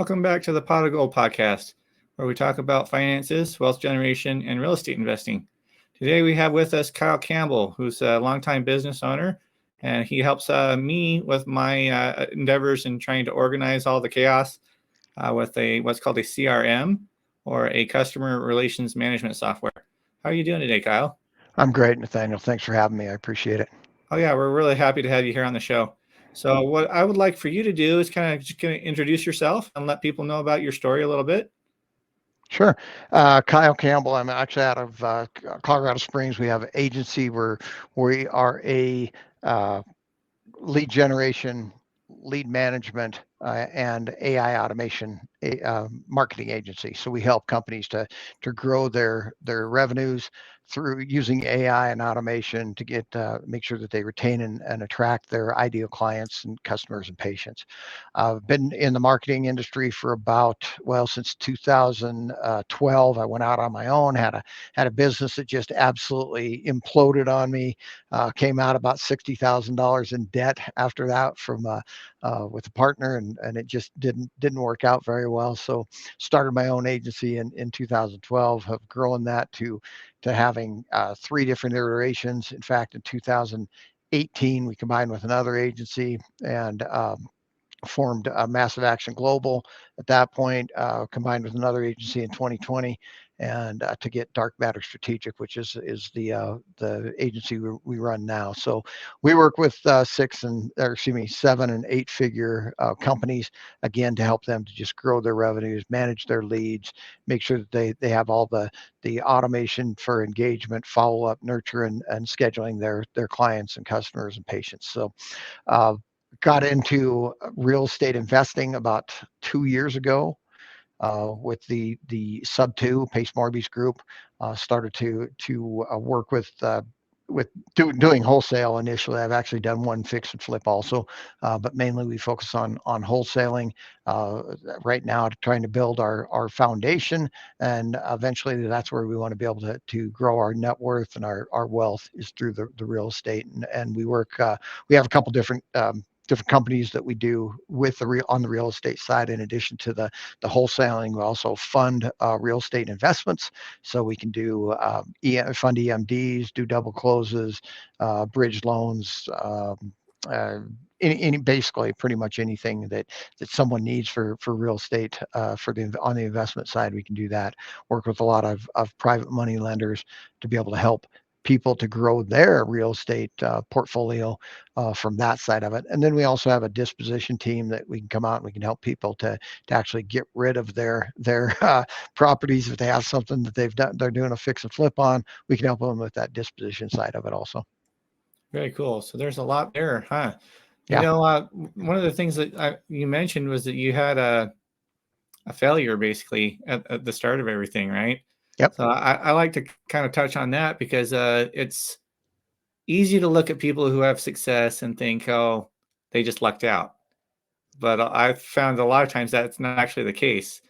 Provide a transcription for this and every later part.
Welcome back to the Pot of Gold podcast, where we talk about finances, wealth generation, and real estate investing. Today we have with us Kyle Campbell, who's a longtime business owner, and he helps me with my endeavors in trying to organize all the chaos with what's called a CRM, or a customer relations management software. How are you doing today, Kyle? I'm great, Nathaniel. Thanks for having me. I appreciate it. Oh yeah, we're really happy to have you here on the show. So what I would like for you to do is kind of introduce yourself and let people know about your story a little bit. Sure. Kyle Campbell. I'm actually out of Colorado Springs. We have an agency where we are a lead generation, lead management, and AI automation marketing agency. So we help companies to grow their revenues through using AI and automation to get make sure that they retain and attract their ideal clients and customers and patients. I've been in the marketing industry for since 2012. I went out on my own, had a business that just absolutely imploded on me. Came out about $60,000 in debt after that from with a partner, and it just didn't work out very well. So started my own agency in 2012. Have grown that to having three different iterations. In fact, in 2018, we combined with another agency and formed Massive Action Global at that point, combined with another agency in 2020, and to get Dark Matter Strategic, which is the agency we run now. So we work with 7 and 8 figure companies, again, to help them to just grow their revenues, manage their leads, make sure that they have all the automation for engagement, follow up, nurture, and scheduling their clients and customers and patients. So got into real estate investing about 2 years ago with the sub 2 Pace Morby's group. Started to work with doing wholesale initially. I've actually done one fix and flip also, but mainly we focus on wholesaling right now, trying to build our foundation, and eventually that's where we want to be able to grow our net worth and our wealth is through the real estate. And we work. We have a couple different companies that we do with on the real estate side. In addition to the wholesaling, we also fund real estate investments. So we can do fund EMDs, do double closes, bridge loans, basically pretty much anything that someone needs for real estate on the investment side. We can do that. Work with a lot of private money lenders to be able to help people to grow their real estate portfolio from that side of it. And then we also have a disposition team that we can come out and we can help people to actually get rid of their properties. If they have something that they're doing a fix and flip on, we can help them with that disposition side of it also. Very cool. So there's a lot there, huh? Yeah. One of the things that you mentioned was that you had a failure basically at the start of everything, right? Yep. So I like to kind of touch on that because it's easy to look at people who have success and think, oh, they just lucked out. But I've found a lot of times that's not actually the case.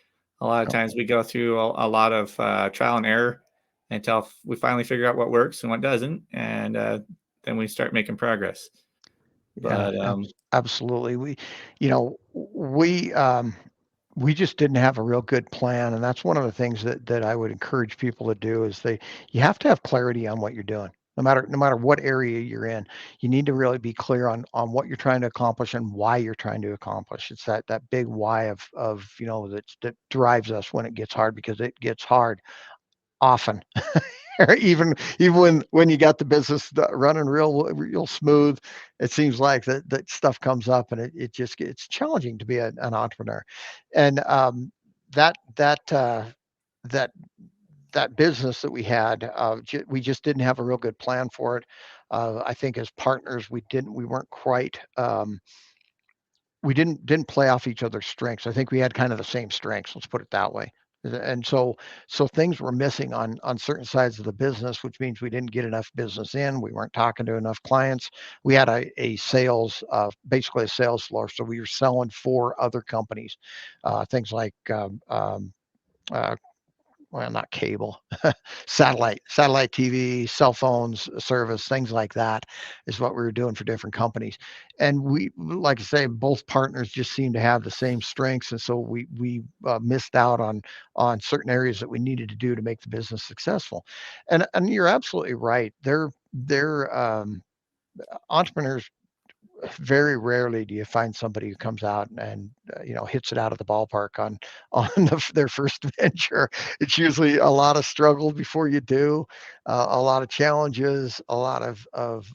A lot of times we go through a lot of trial and error until we finally figure out what works and what doesn't, and then we start making progress. But absolutely. We just didn't have a real good plan, and that's one of the things that I would encourage people to do is you have to have clarity on what you're doing. No matter what area you're in, you need to really be clear on what you're trying to accomplish and why you're trying to accomplish. It's that big why of that drives us when it gets hard, because it gets hard often. even when you got the business running real smooth, it seems like that stuff comes up, and it's challenging to be an entrepreneur. And that business that we had, we just didn't have a real good plan for it. I think as partners, we weren't quite. We didn't play off each other's strengths. I think we had kind of the same strengths. Let's put it that way. And so things were missing on certain sides of the business, which means we didn't get enough business in. We weren't talking to enough clients. We had a sales, basically a sales floor. So we were selling for other companies, things like well, not cable, satellite TV, cell phones service, things like that is what we were doing for different companies. And we, like I say, both partners just seemed to have the same strengths, and so we missed out on certain areas that we needed to do to make the business successful. And you're absolutely right. They're entrepreneurs, very rarely do you find somebody who comes out and hits it out of the ballpark on their first venture. It's usually a lot of struggle before you do, a lot of challenges, a lot of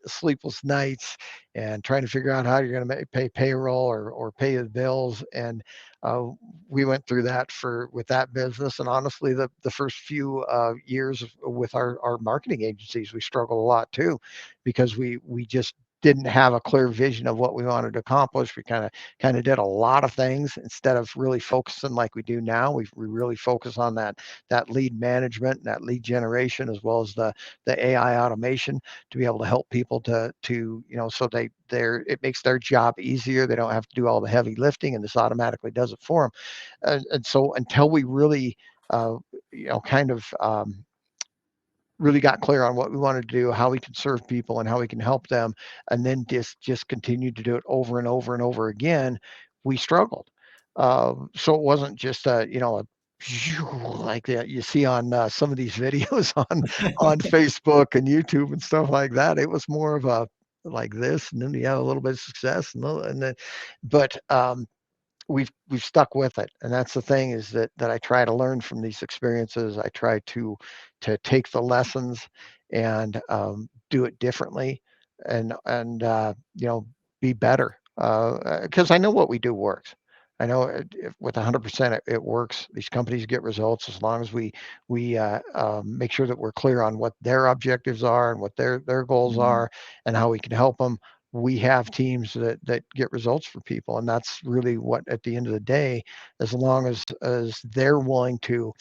sleepless nights, and trying to figure out how you're going to pay payroll or pay the bills. And uh, we went through that with that business. And honestly, the first few years with our marketing agencies, we struggled a lot too, because we just didn't have a clear vision of what we wanted to accomplish. We kind of did a lot of things instead of really focusing like we do now. We really focus on that lead management and that lead generation, as well as the AI automation, to be able to help people so it makes their job easier. They don't have to do all the heavy lifting, and this automatically does it for them. And so until we really kind of really got clear on what we wanted to do, how we can serve people and how we can help them, and then just continued to do it over and over and over again, we struggled. So it wasn't just a like that you see on some of these videos on Facebook and YouTube and stuff like that. It was more of a like this, and then you have a little bit of success, and then, but we've stuck with it. And that's the thing, is that I try to learn from these experiences. I try to take the lessons and do it differently, and be better, because I know what we do works. I know with 100% it works. These companies get results as long as we make sure that we're clear on what their objectives are and what their goals Mhm. are, and how we can help them. We have teams that get results for people, and that's really what, at the end of the day, as long as they're willing to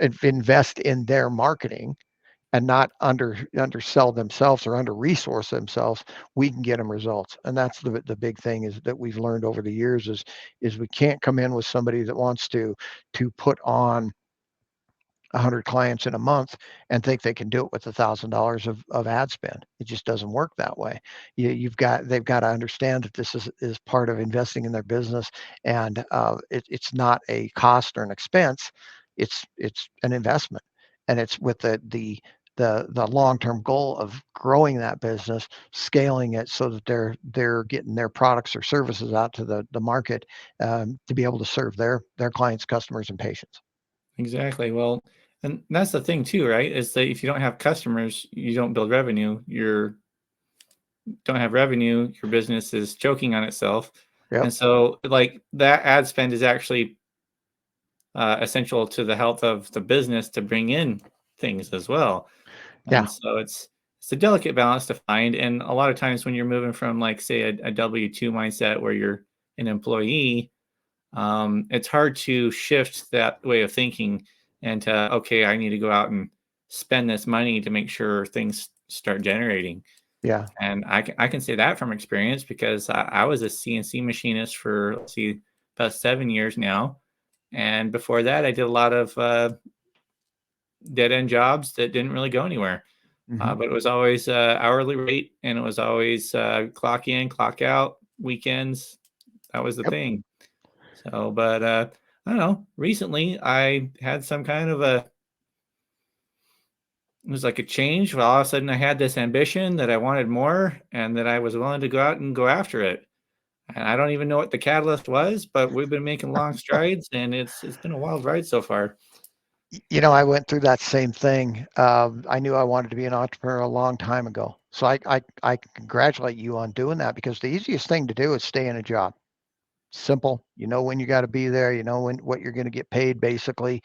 invest in their marketing and not undersell themselves or under resource themselves, we can get them results. And that's the big thing, is that we've learned over the years, is we can't come in with somebody that wants to put on 100 clients in a month and think they can do it with $1,000 of ad spend. It just doesn't work that way. They've got to understand that this is part of investing in their business, and it's not a cost or an expense. It's an investment, and it's with the long-term goal of growing that business, scaling it so that they're getting their products or services out to the market, to be able to serve their clients, customers, and patients. Exactly. Well, and that's the thing too, right? Is that if you don't have customers, you don't build revenue. You don't have revenue, your business is choking on itself. Yep. And so, like, that ad spend is actually essential to the health of the business to bring in things as well. And Yeah. so it's a delicate balance to find. And a lot of times when you're moving from, like, say, a W-2 mindset where you're an employee, it's hard to shift that way of thinking and to, okay, I need to go out and spend this money to make sure things start generating. Yeah. And I can say that from experience, because I was a CNC machinist for, let's see, about 7 years now. And before that, I did a lot of dead end jobs that didn't really go anywhere. Hmm. But it was always hourly rate, and it was always clock in, clock out, weekends. That was the Yep. thing. So, but I don't know. Recently, I had some kind of it was like a change. Well, all of a sudden, I had this ambition that I wanted more, and that I was willing to go out and go after it. And I don't even know what the catalyst was, but we've been making long strides, and it's been a wild ride so far. I went through that same thing. I knew I wanted to be an entrepreneur a long time ago. So I congratulate you on doing that, because the easiest thing to do is stay in a job. Simple. You know when you got to be there. You know what you're going to get paid. Basically,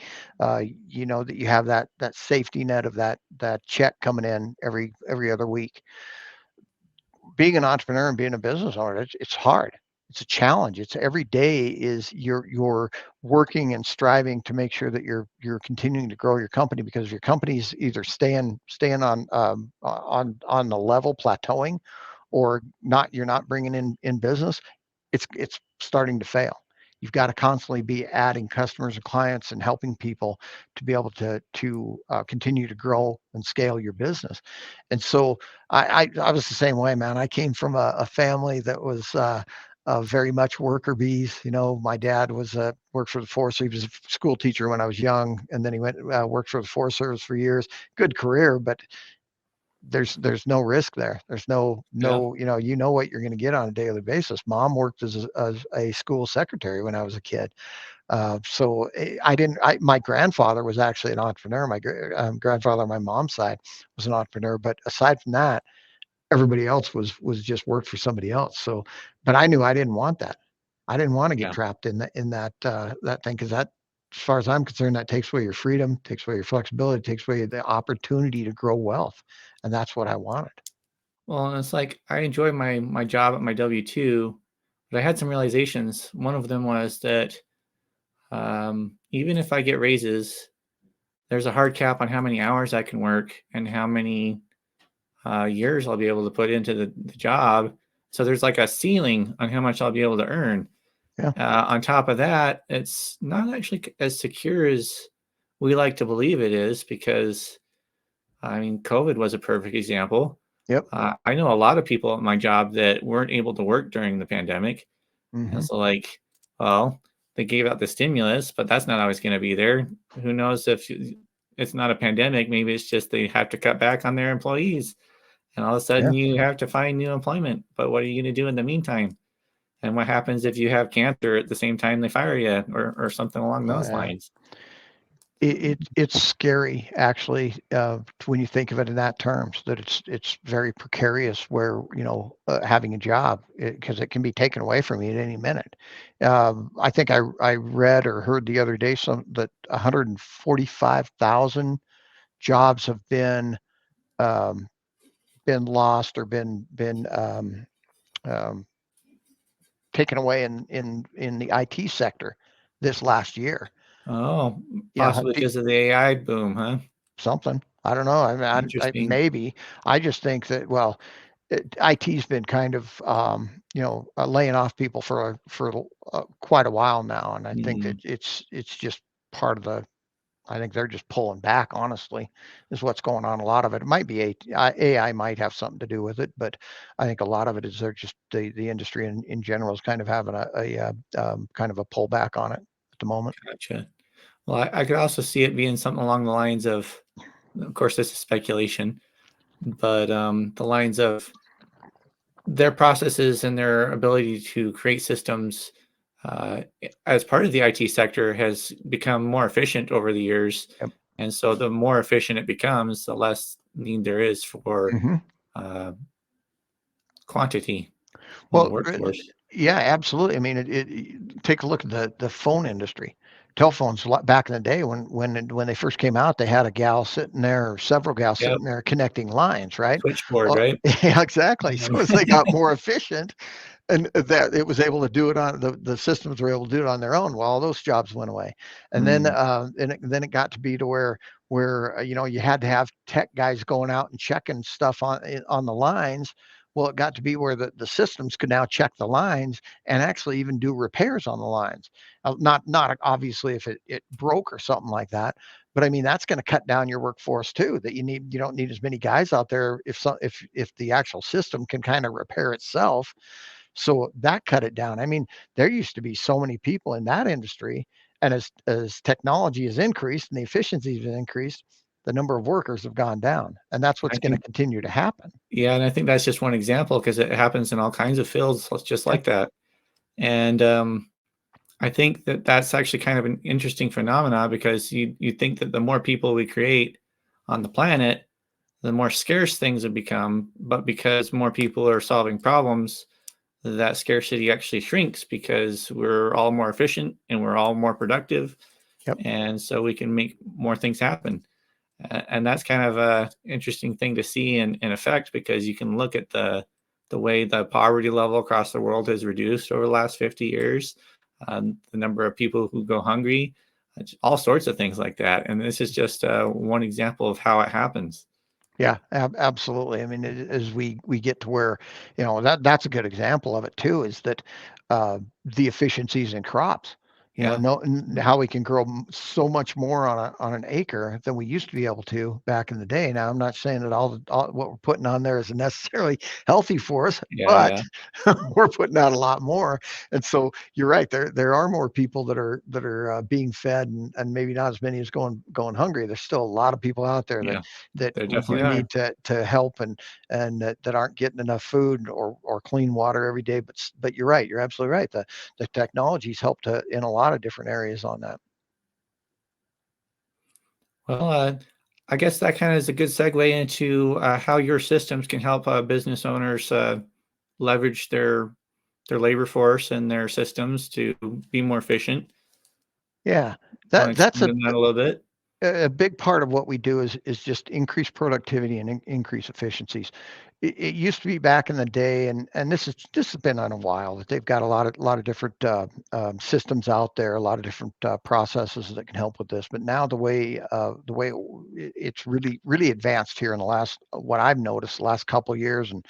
you know that you have that safety net of that check coming in every other week. Being an entrepreneur and being a business owner, it's hard. It's a challenge. It's every day is you're working and striving to make sure that you're continuing to grow your company, because your company's either staying on the level, plateauing, or not. You're not bringing in business. It's starting to fail. you've got to constantly be adding customers and clients and helping people to be able to continue to grow and scale your business. And so I was the same way, man. I came from a family that was very much worker bees. You know, my dad was worked for the Forest. He was a school teacher when I was young, and then he went worked for the Forest Service for years. Good career, but there's no risk there. There's Yeah. you know what you're going to get on a daily basis. Mom worked as a school secretary when I was a kid. So I didn't. My grandfather was actually an entrepreneur. My grandfather on my mom's side was an entrepreneur. But aside from that, everybody else was just worked for somebody else. So, but I knew I didn't want that. I didn't want to get Yeah. trapped in that thing, because that, as far as I'm concerned, that takes away your freedom, takes away your flexibility, takes away the opportunity to grow wealth, and that's what I wanted. Well, and it's like I enjoy my job at my W-2, but I had some realizations. One of them was that even if I get raises, there's a hard cap on how many hours I can work and how many years I'll be able to put into the job. So there's like a ceiling on how much I'll be able to earn. Yeah. On top of that, it's not actually as secure as we like to believe it is, because I mean, COVID was a perfect example. Yep. I know a lot of people at my job that weren't able to work during the pandemic. And Hmm. so, like, well, they gave out the stimulus, but that's not always going to be there. Who knows if it's not a pandemic? Maybe it's just they have to cut back on their employees. And all of a sudden, Yeah. you have to find new employment. But what are you going to do in the meantime? And what happens if you have cancer at the same time they fire you, or something along Oh, those yeah. lines? It's scary, actually, when you think of it in that terms, that it's very precarious, where having a job, because it can be taken away from you at any minute. I think I read or heard the other day that 145,000 jobs have um, been lost, or been um, taken away in the IT sector this last year. Oh, Yeah, possibly because of the AI boom, huh? something. I don't know. I mean, Interesting. maybe. I just think that, well, IT's been kind of laying off people for quite a while now, and I think that Mm, it's just part of the. I think they're just pulling back. Honestly, is what's going on. A lot of it might be AI might have something to do with it, but I think a lot of it is they're just the industry in general is kind of having kind of a pullback on it at the moment. gotcha. Well, I could also see it being something along the lines of course, this is speculation, but the lines of their processes and their ability to create systems as part of the IT sector has become more efficient over the years. Yep. And so the more efficient it becomes, the less need there is for Hmm. uh, quantity on the Well, workforce. yeah, absolutely. I mean, take a look at the phone industry. Telephones back in the day, when they first came out, they had a gal sitting there, or several gals Yep. sitting there connecting lines, right? Switchboard, Well, right? yeah, exactly. Um, So as they got more efficient, and that it was able to do it on the systems were able to do it on their own, while all those jobs went away. And then mm, then it got to be to where you had to have tech guys going out and checking stuff on the lines. Well, it got to be where the systems could now check the lines and actually even do repairs on the lines. Not obviously if it broke or something like that, but I mean that's going to cut down your workforce too. That you don't need as many guys out there if the actual system can kind of repair itself. So that cut it down. I mean, there used to be so many people in that industry, and as technology has increased and the efficiencies have increased, the number of workers have gone down, and that's I what's going to think, continue to happen. yeah, and I think that's just one example because it happens in all kinds of fields just Yeah. like that. And I think that that's actually kind of an interesting phenomena because you think that the more people we create on the planet, the more scarce things have become. But because more people are solving problems, that scarcity actually shrinks because we're all more efficient and we're all more productive, Yep. and so we can make more things happen. And that's kind of a interesting thing to see in effect because you can look at the way the poverty level across the world has reduced over the last 50 years, the number of people who go hungry, all sorts of things like that. And this is just one example of how it happens. Yeah, absolutely. I mean, as we get to where, that's a good example of it too, is that the efficiencies in crops, Yeah. how we can grow so much more on an acre than we used to be able to back in the day. Now, I'm not saying that all what we're putting on there isn't necessarily healthy for us, Yeah. but Yeah. we're putting out a lot more. And so you're right. There are more people that are being fed, and maybe not as many as going hungry. There's still a lot of people out there Yeah. that There we do definitely are. need to help, and that aren't getting enough food or clean water every day. But you're right. You're absolutely right. The technology's helped in a lot of different areas on that. Well, I guess that kind of is a good segue into how your systems can help business owners leverage their labor force and their systems to be more efficient. Yeah, Want to that's expand on that a little bit? a big part of what we do is just increase productivity and increase efficiencies. It used to be back in the day, and this has been on a while, that they've got a lot of different systems out there, a lot of different processes that can help with this. But now the way it's really advanced here in the last, what I've noticed, the last couple of years, and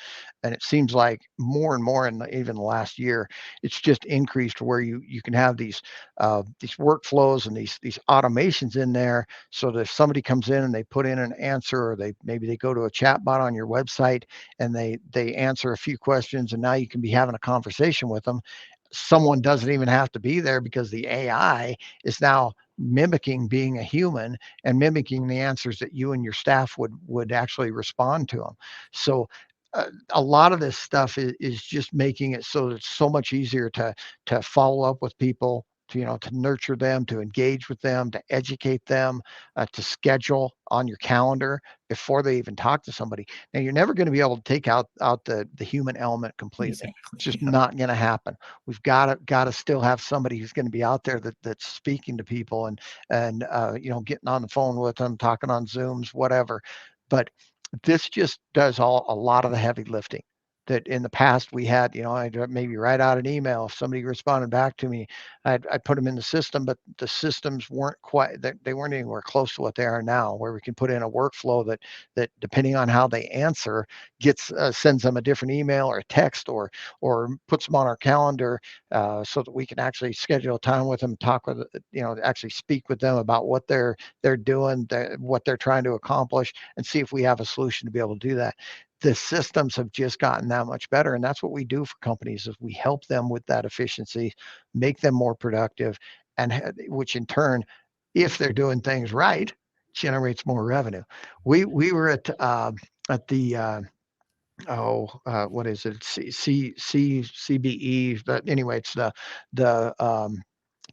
it seems like more and more in even the last year, it's just increased, where you can have these workflows and these automations in there, so that if somebody comes in and they put in an answer, or maybe they go to a chat bot on your website and they answer a few questions, and now you can be having a conversation with them. Someone doesn't even have to be there, because the AI is now mimicking being a human and mimicking the answers that you and your staff would actually respond to them. So a lot of this stuff is just making it so that it's so much easier to follow up with people, to nurture them, to engage with them, to educate them, to schedule on your calendar before they even talk to somebody. Now, you're never going to be able to take out the human element completely. It's Exactly. just Yeah. not going to happen. We've got to still have somebody who's going to be out there that's speaking to people, and getting on the phone with them, talking on Zooms, whatever. But this just does a lot of the heavy lifting that in the past we had. I'd maybe write out an email. If somebody responded back to me, I'd put them in the system, but the systems weren't quite, they weren't anywhere close to what they are now, where we can put in a workflow that depending on how they answer, sends them a different email or a text, or puts them on our calendar, so that we can actually schedule a time with them, talk with, actually speak with them about what they're doing, what they're trying to accomplish, and see if we have a solution to be able to do that. The systems have just gotten that much better, and that's what we do for companies, is we help them with that efficiency, make them more productive, and which in turn, if they're doing things right, generates more revenue. We were at the what is it? CBE. But anyway, it's the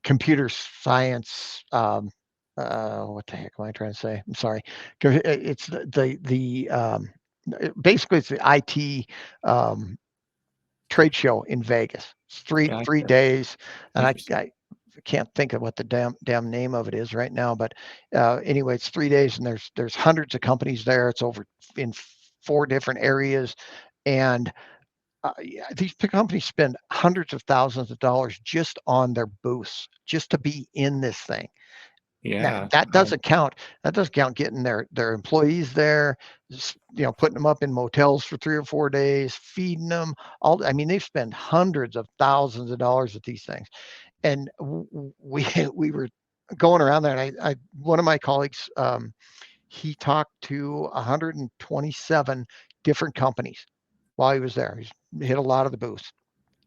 computer science. What the heck am I trying to say? I'm sorry. It's basically it's the IT trade show in Vegas. It's three Gotcha. days, and Interesting. I can't think of what the damn name of it is right now. But anyway, it's 3 days, and there's hundreds of companies there. It's over in 4 different areas, and yeah, these companies spend hundreds of thousands of dollars just on their booths, just to be in this thing. Now, Yeah. that doesn't count. That doesn't count getting their employees there, putting them up in motels for 3 or 4 days, feeding them. I mean, they spend hundreds of thousands of dollars at these things. And we we were going around there, and one of my colleagues, he talked to 127 different companies while he was there. He's hit a lot of the booths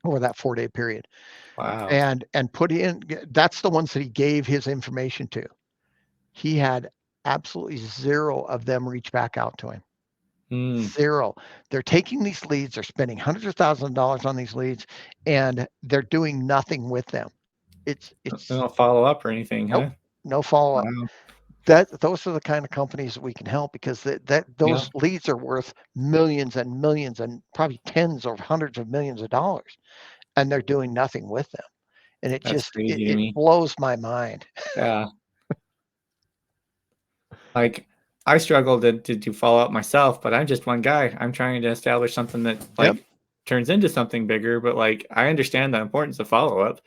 over that 4-day period, Wow. and put in. That's the ones that he gave his information to. He had absolutely zero of them reach back out to him. Mm. Zero. They're taking these leads, they're spending hundreds of thousands of dollars on these leads, and they're doing nothing with them. They It's don't follow up or anything, Nope, huh? no follow-up. Wow. Those are the kind of companies that we can help, because Yeah. those leads are worth millions and millions, and probably tens or hundreds of millions of dollars, and they're doing nothing with them. And it That's just it, crazy to it me. blows my mind. Yeah. Like, I struggle to follow up myself, but I'm just one guy. I'm trying to establish something that, Yep, like, turns into something bigger, but, like, I understand the importance of follow-up.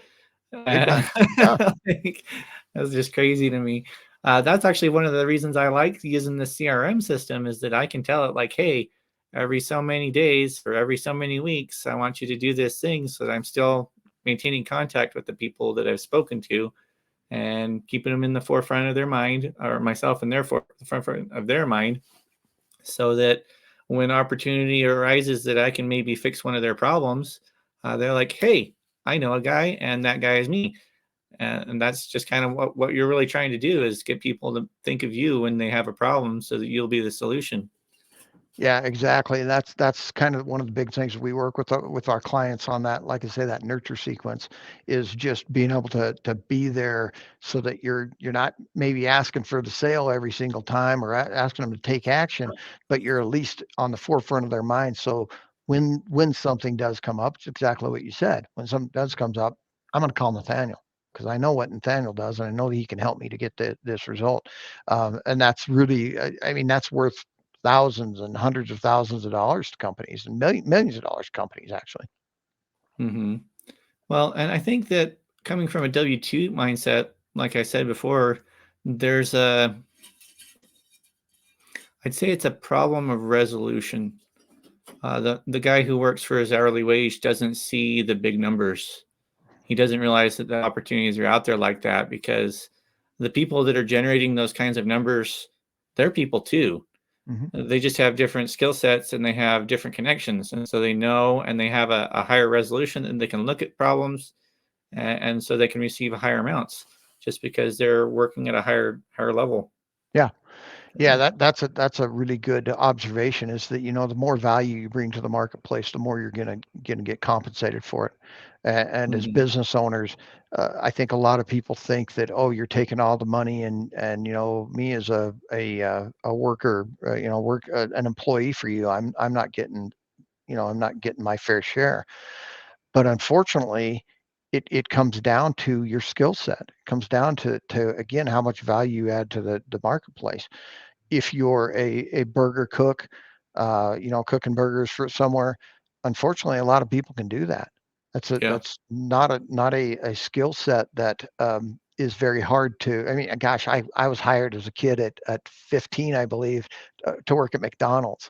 big time. Yeah. Like, that's just crazy to me. That's actually one of the reasons I like using the CRM system, is that I can tell it like, hey, every so many days or every so many weeks, I want you to do this thing so that I'm still maintaining contact with the people that I've spoken to and keeping them in the forefront of their mind, or myself in the forefront of their mind, so that when opportunity arises that I can maybe fix one of their problems, they're like, hey, I know a guy, and that guy is me. And that's just kind of what you're really trying to do, is get people to think of you when they have a problem so that you'll be the solution. Yeah, exactly. And that's kind of one of the big things we work with our clients on, that, like I say, that nurture sequence, is just being able to be there so that you're not maybe asking for the sale every single time, or asking them to take action, but you're at least on the forefront of their mind. So when something does come up, it's exactly what you said. When something does comes up, I'm going to call Nathaniel, because I know what Nathaniel does, and I know that he can help me to get this result. And that's really, I mean, that's worth thousands and hundreds of thousands of dollars to companies, and millions of dollars to companies, actually. Mm-hmm. Well, and I think that coming from a W-2 mindset, like I said before, there's I'd say it's a problem of resolution. The guy who works for his hourly wage doesn't see the big numbers. He doesn't realize that the opportunities are out there like that, because the people that are generating those kinds of numbers, they're people too. Mm-hmm. They just have different skill sets and they have different connections. And so they know, and they have a higher resolution, and they can look at problems, and so they can receive higher amounts just because they're working at a higher level. Yeah. Yeah, that's a really good observation, is that, the more value you bring to the marketplace, the more you're gonna get compensated for it. And as Mhm. business owners, I think a lot of people think that, oh, you're taking all the money, and me as a worker, an employee for you, I'm not getting, I'm not getting my fair share. But unfortunately, it comes down to your skill set. It comes down to again, how much value you add to the marketplace. If you're a burger cook, cooking burgers for somewhere, unfortunately, a lot of people can do that. Yeah. That's not a skill set that is very hard to. I mean, gosh, I was hired as a kid at 15, I believe, to work at McDonald's.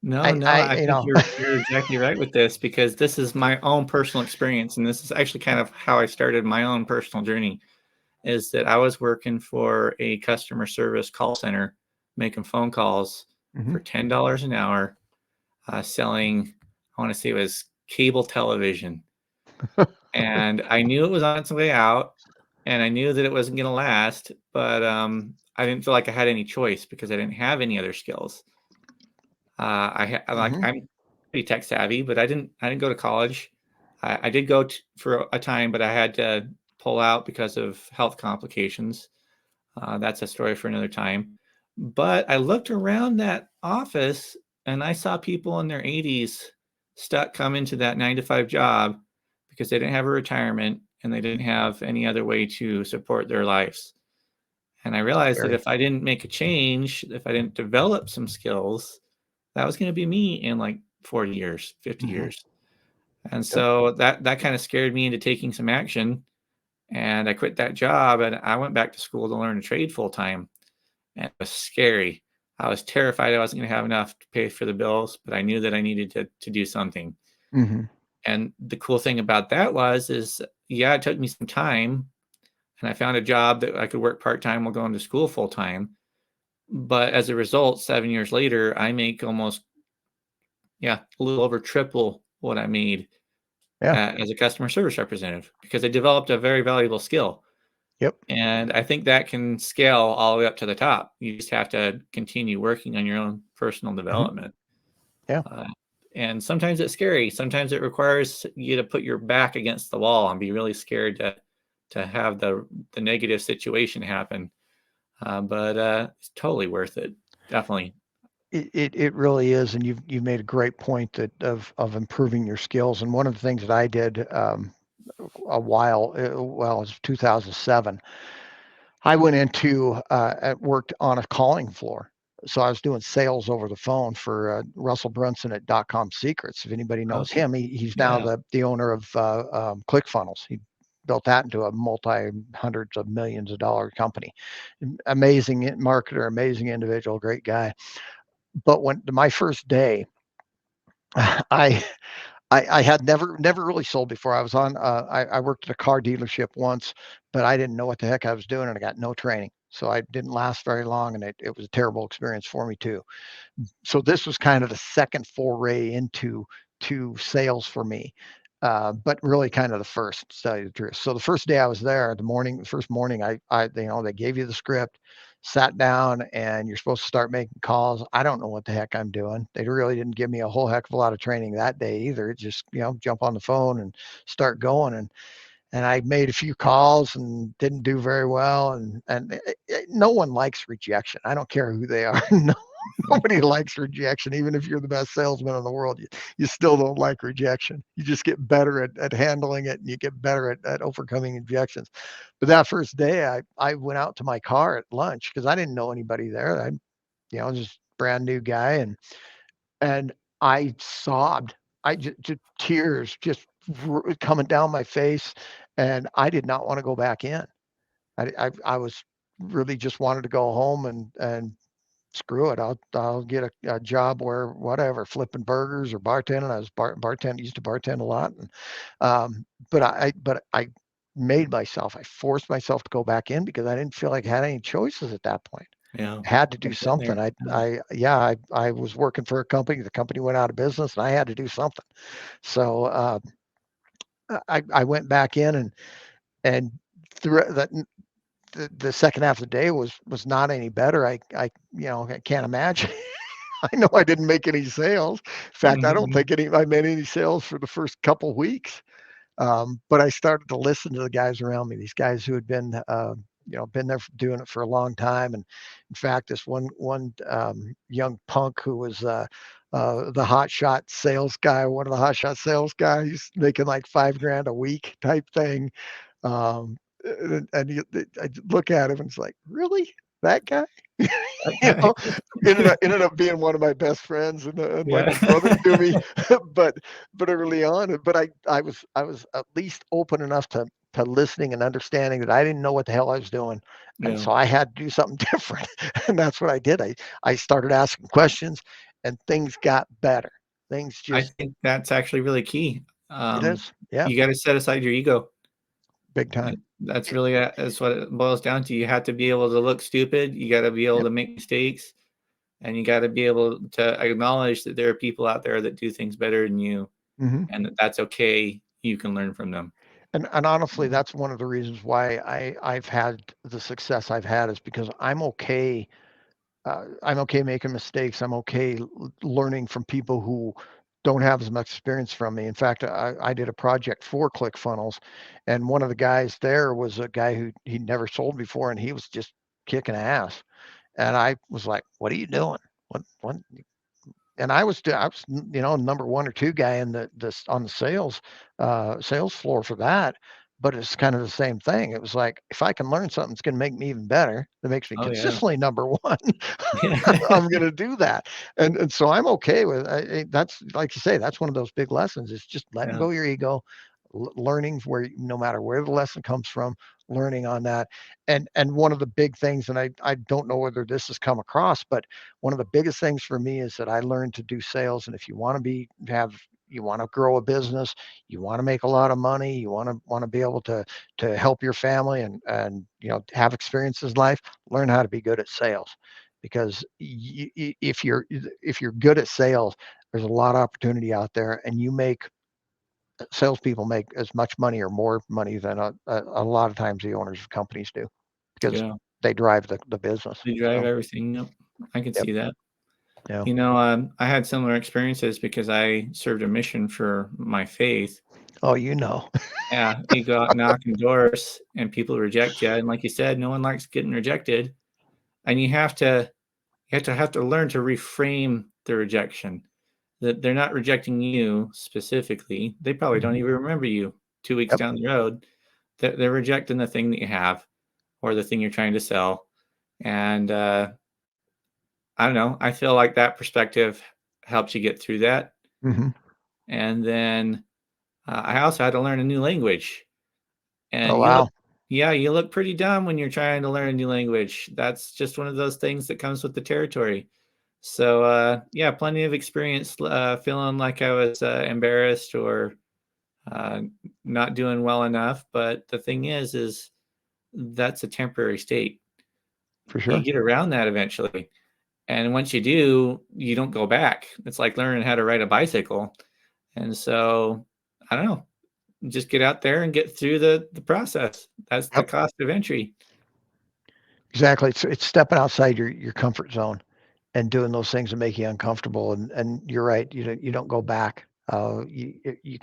No, I no, I I you think know. you're exactly right with this, because this is my own personal experience, and this is actually kind of how I started my own personal journey. Is that I was working for a customer service call center, making phone calls Mhm. for $10 an hour, selling, I want to say it was cable television. And I knew it was on its way out, and I knew that it wasn't going to last, but I didn't feel like I had any choice because I didn't have any other skills. Mhm. I'm pretty tech savvy, but I didn't go to college. I did go for a time, but I had to pull out because of health complications. That's a story for another time. But I looked around that office and I saw people in their 80s stuck coming to that 9 to 5 job because they didn't have a retirement and they didn't have any other way to support their lives. And I realized that Scary. if I didn't make a change, if I didn't develop some skills, that was going to be me in like 40 years, 50 Mhm. years. And Yep. so that kind of scared me into taking some action. And I quit that job and I went back to school to learn a trade full time. And it was scary. I was terrified I wasn't going to have enough to pay for the bills, but I knew that I needed to do something. Mhm. And the cool thing about that is, yeah, it took me some time, and I found a job that I could work part time while going to school full time. But as a result, 7 years later, I make almost, yeah, a little over triple what I made Yeah. as a customer service representative, because I developed a very valuable skill. Yep. And I think that can scale all the way up to the top. You just have to continue working on your own personal Mhm. development. Yeah. Uh, and sometimes it's scary. Sometimes it requires you to put your back against the wall and be really scared to have the negative situation happen. But it's totally worth it. Definitely. It really is, and you've made a great point that of improving your skills. And one of the things that I did, a while, well, it was 2007. I went into worked on a calling floor. So I was doing sales over the phone for Russell Brunson at .com Secrets. If anybody knows Okay. him, he's now Yeah. the owner of ClickFunnels. He built that into a multi-hundreds of millions of dollar company. Amazing marketer, amazing individual, great guy. But when my first day, I I had never really sold before. I was on I worked at a car dealership once, but I didn't know what the heck I was doing, and I got no training. So I didn't last very long, and it was a terrible experience for me too. So this was kind of the second foray into sales for me, but really kind of the first, to tell you the truth. So the first day I was there, the first morning, I they gave you the script, sat down, and you're supposed to start making calls. I don't know what the heck I'm doing. They really didn't give me a whole heck of a lot of training that day either. It just jump on the phone and start going, and I made a few calls and didn't do very well. And no one likes rejection. I don't care who they are. No, nobody likes rejection. Even if you're the best salesman in the world, you still don't like rejection. You just get better at handling it, and you get better at overcoming objections. But that first day, I went out to my car at lunch because I didn't know anybody there. I just brand new guy, and I sobbed. I just tears just coming down my face, and I did not want to go back in. I was really just wanted to go home and screw it. I'll get a job where whatever, flipping burgers or bartending. I was used to bartend a lot, and but I I forced myself to go back in because I didn't feel like I had any choices at that point. Yeah. Had to do I've been something. there. Yeah. I was working for a company. The company went out of business, and I had to do something. So I went back in, and through the second half of the day was not any better. I can't imagine. I know I didn't make any sales. In fact, I don't Mhm. think I made any sales for the first couple weeks. But I started to listen to the guys around me, these guys who had been there doing it for a long time. And in fact, this one young punk who was the hot shot sales guy, one of the hot shot sales guys, making like $5,000 a week type thing. I look at him and it's like, really, that guy? you know, Okay. ended up being one of my best friends and like Yeah. a brother to me. but early on, but I was at least open enough to listening and understanding that I didn't know what the hell I was doing, and Yeah. so I had to do something different, and that's what I did. I started asking questions, and things got better. Things I just think that's actually really key. it is, yeah, You gotta set aside your ego. big time. That's really that's what it boils down to. You have to be able to look stupid. You gotta be able Yep. to make mistakes, and you gotta be able to acknowledge that there are people out there that do things better than you, Hmm. and that's okay. You can learn from them. And honestly, that's one of the reasons why I've had the success I've had is because I'm okay. I'm okay making mistakes. I'm okay learning from people who don't have as much experience from me. In fact, I did a project for ClickFunnels, and one of the guys there was a guy who he'd never sold before, and he was just kicking ass. And I was like, "What are you doing? What?" And I was number one or two guy in on the sales floor for that. But it's kind of the same thing. It was like if I can learn something, it's going to make me even better. That makes me Oh yeah. consistently number one. Yeah. I'm going to do that, and so I'm okay with that's like you say. That's one of those big lessons. Is just letting Yeah. go of your ego, learning where no matter where the lesson comes from, learning on that. And one of the big things, and I don't know whether this has come across, but one of the biggest things for me is that I learned to do sales. And if you want to you want to grow a business, you want to make a lot of money, you want to be able to help your family and have experiences in life, learn how to be good at sales. Because if you're good at sales, there's a lot of opportunity out there, and salespeople make as much money or more money than a lot of times the owners of companies do because Yeah. they drive the business. They drive So, everything. Yep. I can yep. see that. Yeah. I had similar experiences because I served a mission for my faith. Oh, you know. Yeah, you go out knocking doors and people reject you, and like you said, no one likes getting rejected, and you have to learn to reframe the rejection. That they're not rejecting you specifically. They probably don't Mhm. even remember you 2 weeks Yep. down the road. They're rejecting the thing that you have or the thing you're trying to sell, and I don't know. I feel like that perspective helps you get through that. Hmm. And then I also had to learn a new language. Oh, And wow. you look pretty dumb when you're trying to learn a new language. That's just one of those things that comes with the territory. So yeah, plenty of experience feeling like I was embarrassed or uh, not doing well enough. But the thing is that's a temporary state. For You sure. get around that eventually. And once you do, you don't go back. It's like learning how to ride a bicycle. And so, I don't know, just get out there and get through the process. That's the Yep. cost of entry. Exactly. It's stepping outside your comfort zone and doing those things that make you uncomfortable. And you're right. You don't go back. You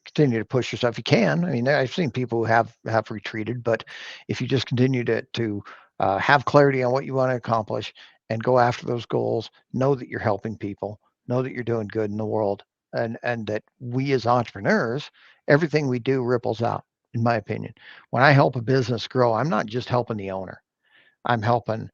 continue to push yourself. You can. I mean, I've seen people who have retreated, but if you just continue to have clarity on what you want to accomplish and go after those goals, know that you're helping people, know that you're doing good in the world, and that we as entrepreneurs, everything we do ripples out. In my opinion, when I help a business grow, I'm not just helping the owner. I'm helping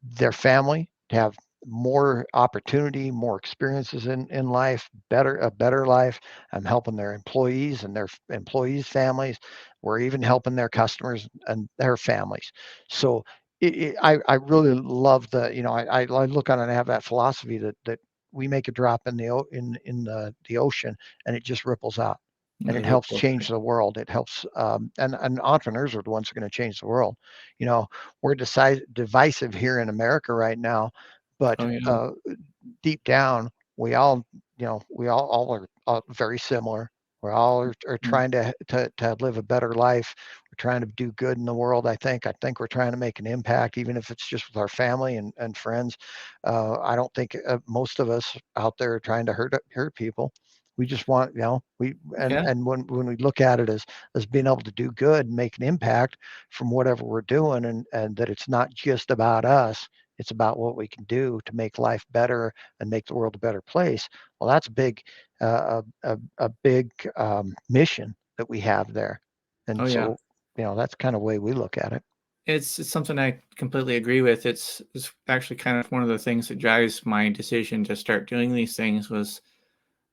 their family to have more opportunity, more experiences in life, a better life. I'm helping their employees and their employees' families. We're even helping their customers and their families. So I really love I look on it and have that philosophy that we make a drop in the ocean and it just ripples out and The it helps ripple change effect. the world. It helps, and entrepreneurs are the ones who are going to change the world. You know, we're divisive here in America right now, but Oh yeah. deep down, we all, we all are very similar. We all are Mm. trying to live a better life. We're trying to do good in the world. I think we're trying to make an impact, even if it's just with our family and friends. I don't think most of us out there are trying to hurt people. We just want, we Yeah. and when we look at it as being able to do good and make an impact from whatever we're doing, and that it's not just about us, it's about what we can do to make life better and make the world a better place. Well, that's a big mission that we have there, Oh and yeah. so that's kind of the way we look at it. It's something I completely agree with. It's actually kind of one of the things that drives my decision to start doing these things was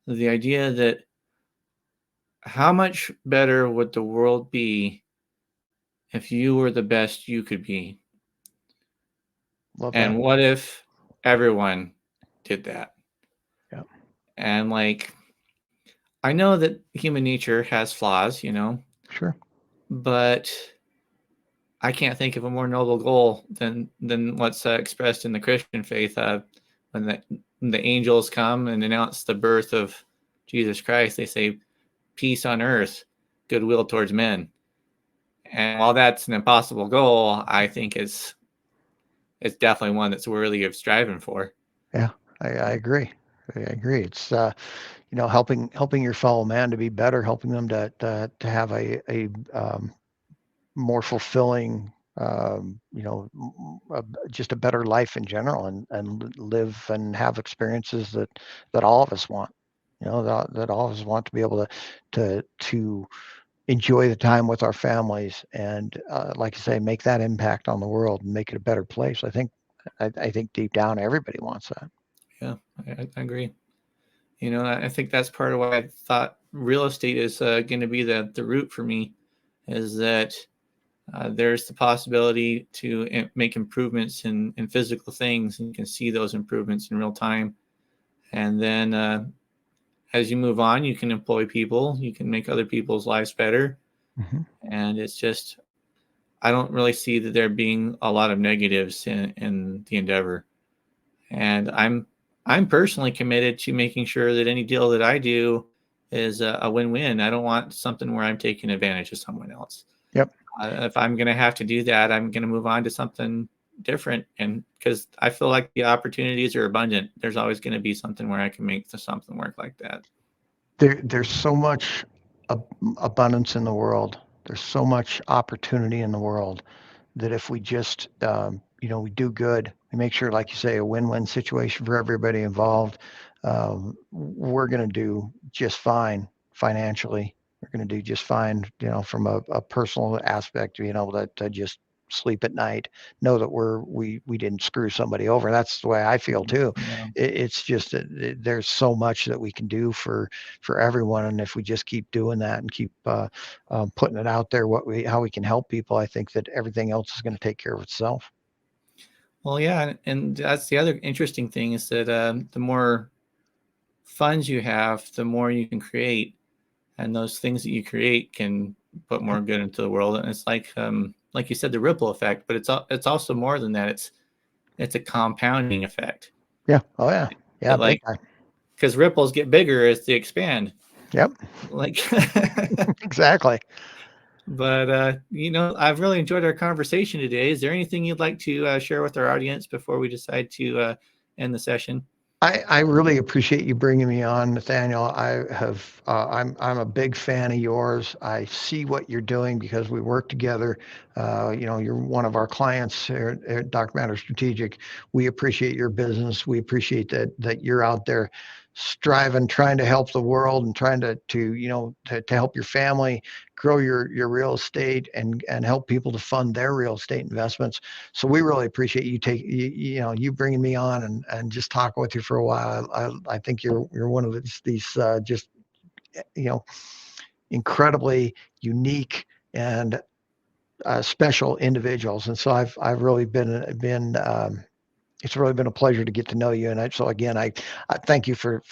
the idea that how much better would the world be if you were the best you could be? Love that. And what if everyone did that? Yeah, And like, I know that human nature has flaws, sure. but I can't think of a more noble goal than what's expressed in the Christian faith. When the angels come and announce the birth of Jesus Christ, they say, "Peace on earth, goodwill towards men." And while that's an impossible goal, I think it's definitely one that's worthy of striving for. Yeah, I agree. I agree. It's helping your fellow man to be better, helping them to have a more fulfilling, just a better life in general, and live and have experiences that all of us want. That all of us want to be able to enjoy the time with our families, and like you say, make that impact on the world and make it a better place. I think deep down everybody wants that. Yeah, I agree. I think that's part of why I thought real estate is going to be the route for me, is that there's the possibility to make improvements in physical things, and you can see those improvements in real time. And then as you move on, you can employ people, you can make other people's lives better. Hmm. And it's just, I don't really see that there being a lot of negatives in the endeavor. And I'm personally committed to making sure that any deal that I do is a win-win. I don't want something where I'm taking advantage of someone else. Yep. If I'm going to have to do that, I'm going to move on to something different. And because I feel like the opportunities are abundant, there's always going to be something where I can make something work like that. There's so much abundance in the world. There's so much opportunity in the world that if we just, we do good, we make sure, like you say, a win-win situation for everybody involved, we're going to do just fine financially. We're going to do just fine, from a personal aspect, being able to just sleep at night, know that we didn't screw somebody over. That's the way I feel too. Yeah. It's just that there's so much that we can do for everyone, and if we just keep doing that and keep putting it out there, how we can help people, I think that everything else is going to take care of itself. Well, yeah, and that's the other interesting thing is that the more funds you have, the more you can create, and those things that you create can put more good into the world. And it's like you said, the ripple effect, but it's also more than that. It's a compounding effect. Yeah. Oh yeah. Yeah. Like, because ripples get bigger as they expand. Yep. Like exactly. But I've really enjoyed our conversation today. Is there anything you'd like to share with our audience before we decide to end the session? I really appreciate you bringing me on, Nathaniel. I'm a big fan of yours. I see what you're doing because we work together. You're one of our clients here at Doc Matter Strategic. We appreciate your business. We appreciate that you're out there striving, trying to help the world and trying to help your family grow your real estate and help people to fund their real estate investments. So we really appreciate you bringing me on and just talking with you for a while. I think you're one of these just incredibly unique and special individuals. And so I've really been it's really been a pleasure to get to know you. And so again, I thank you for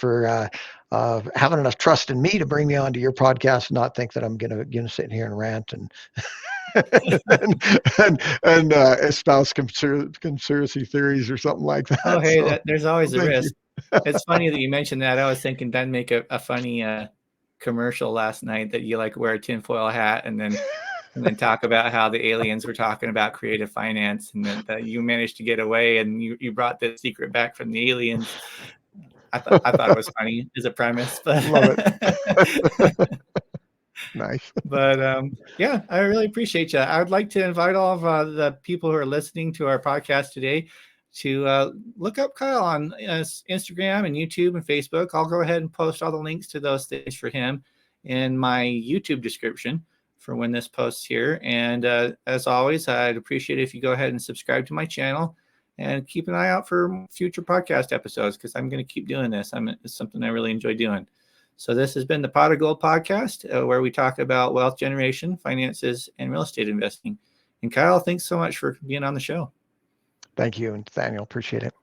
having enough trust in me to bring me onto your podcast and not think that I'm gonna sit here and rant and and espouse conspiracy theories or something like that. Oh, hey, So, there's always a risk. It's funny that you mentioned that. I was thinking that'd make a funny commercial last night that you like wear a tinfoil hat and then talk about how the aliens were talking about creative finance and that you managed to get away and you brought the secret back from the aliens. I thought it was funny as a premise, but love it. Nice. But yeah, I really appreciate you. I would like to invite all of the people who are listening to our podcast today to look up Kyle on Instagram and YouTube and Facebook. I'll go ahead and post all the links to those things for him in my YouTube description for when this posts here. And as always, I'd appreciate it if you go ahead and subscribe to my channel and keep an eye out for future podcast episodes because I'm going to keep doing this. It's something I really enjoy doing. So this has been the Pot of Gold podcast where we talk about wealth generation, finances, and real estate investing. And Kyle, thanks so much for being on the show. Thank you, Nathaniel. Appreciate it.